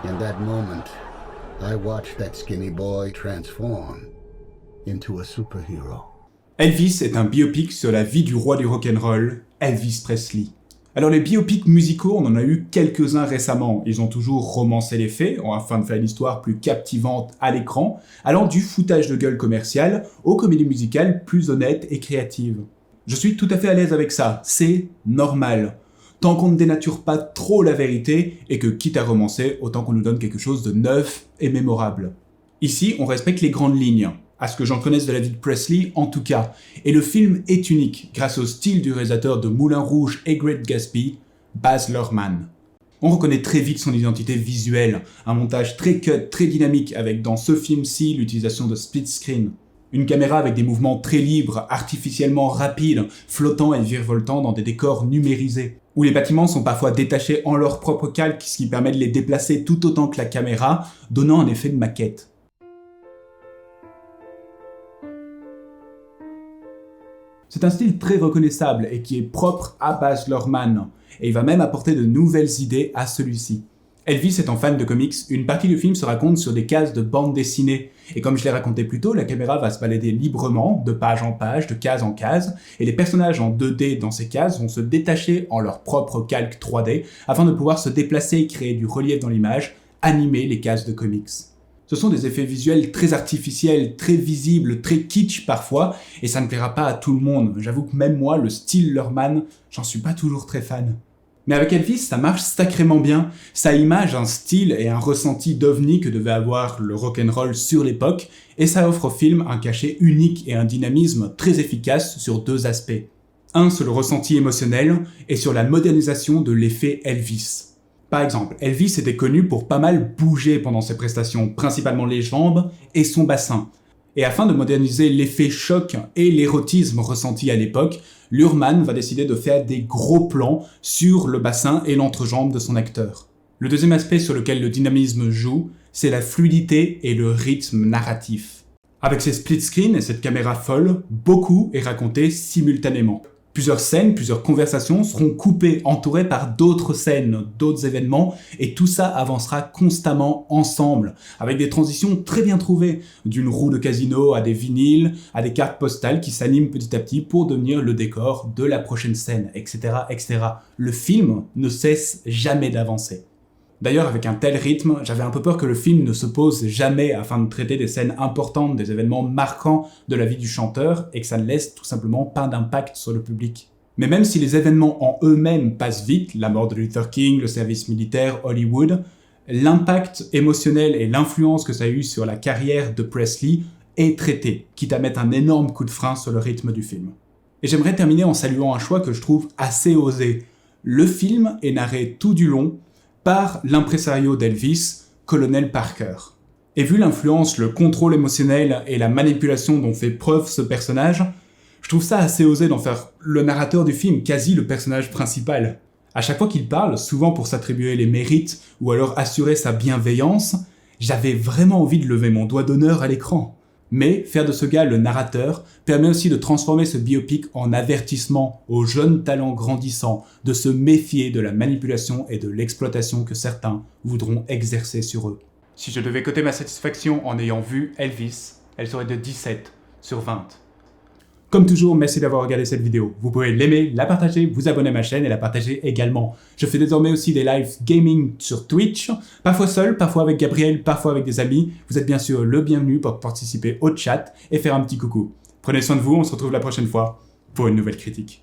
In that moment, I watched that skinny boy transform into a superhero. Elvis est un biopic sur la vie du roi du rock'n'roll, Elvis Presley. Alors les biopics musicaux, on en a eu quelques-uns récemment. Ils ont toujours romancé les faits, afin de faire une histoire plus captivante à l'écran, allant du foutage de gueule commercial aux comédies musicales plus honnêtes et créatives. Je suis tout à fait à l'aise avec ça, c'est normal. Tant qu'on ne dénature pas trop la vérité, et que quitte à romancer, autant qu'on nous donne quelque chose de neuf et mémorable. Ici, on respecte les grandes lignes, à ce que j'en connaisse de la vie de Presley en tout cas, et le film est unique grâce au style du réalisateur de Moulin Rouge et Great Gatsby, Baz Luhrmann. On reconnaît très vite son identité visuelle, un montage très cut, très dynamique avec dans ce film-ci l'utilisation de split screen. Une caméra avec des mouvements très libres, artificiellement rapides, flottant et virevoltant dans des décors numérisés, où les bâtiments sont parfois détachés en leur propre calque, ce qui permet de les déplacer tout autant que la caméra, donnant un effet de maquette. C'est un style très reconnaissable et qui est propre à Baz Luhrmann, et il va même apporter de nouvelles idées à celui-ci. Elvis étant fan de comics, une partie du film se raconte sur des cases de bande dessinée, et comme je l'ai raconté plus tôt, la caméra va se balader librement, de page en page, de case en case, et les personnages en 2D dans ces cases vont se détacher en leur propre calque 3D, afin de pouvoir se déplacer et créer du relief dans l'image, animer les cases de comics. Ce sont des effets visuels très artificiels, très visibles, très kitsch parfois, et ça ne plaira pas à tout le monde. J'avoue que même moi, le style Luhrmann, j'en suis pas toujours très fan. Mais avec Elvis, ça marche sacrément bien. Ça image un style et un ressenti d'ovni que devait avoir le rock'n'roll sur l'époque, et ça offre au film un cachet unique et un dynamisme très efficace sur deux aspects. Un sur le ressenti émotionnel, et sur la modernisation de l'effet Elvis. Par exemple, Elvis était connu pour pas mal bouger pendant ses prestations, principalement les jambes et son bassin. Et afin de moderniser l'effet choc et l'érotisme ressenti à l'époque, Luhrmann va décider de faire des gros plans sur le bassin et l'entrejambe de son acteur. Le deuxième aspect sur lequel le dynamisme joue, c'est la fluidité et le rythme narratif. Avec ses split screens et cette caméra folle, beaucoup est raconté simultanément. Plusieurs scènes, plusieurs conversations seront coupées, entourées par d'autres scènes, d'autres événements, et tout ça avancera constamment ensemble, avec des transitions très bien trouvées, d'une roue de casino à des vinyles, à des cartes postales qui s'animent petit à petit pour devenir le décor de la prochaine scène, etc., etc. Le film ne cesse jamais d'avancer. D'ailleurs, avec un tel rythme, j'avais un peu peur que le film ne se pose jamais afin de traiter des scènes importantes, des événements marquants de la vie du chanteur, et que ça ne laisse tout simplement pas d'impact sur le public. Mais même si les événements en eux-mêmes passent vite, la mort de Luther King, le service militaire, Hollywood, l'impact émotionnel et l'influence que ça a eu sur la carrière de Presley est traité, quitte à mettre un énorme coup de frein sur le rythme du film. Et j'aimerais terminer en saluant un choix que je trouve assez osé. Le film est narré tout du long par l'impresario d'Elvis, Colonel Parker. Et vu l'influence, le contrôle émotionnel et la manipulation dont fait preuve ce personnage, je trouve ça assez osé d'en faire le narrateur du film, quasi le personnage principal. À chaque fois qu'il parle, souvent pour s'attribuer les mérites ou alors assurer sa bienveillance, j'avais vraiment envie de lever mon doigt d'honneur à l'écran. Mais faire de ce gars le narrateur permet aussi de transformer ce biopic en avertissement aux jeunes talents grandissants de se méfier de la manipulation et de l'exploitation que certains voudront exercer sur eux. Si je devais coter ma satisfaction en ayant vu Elvis, elle serait de 17 sur 20. Comme toujours, merci d'avoir regardé cette vidéo. Vous pouvez l'aimer, la partager, vous abonner à ma chaîne et la partager également. Je fais désormais aussi des lives gaming sur Twitch, parfois seul, parfois avec Gabriel, parfois avec des amis. Vous êtes bien sûr le bienvenu pour participer au chat et faire un petit coucou. Prenez soin de vous, on se retrouve la prochaine fois pour une nouvelle critique.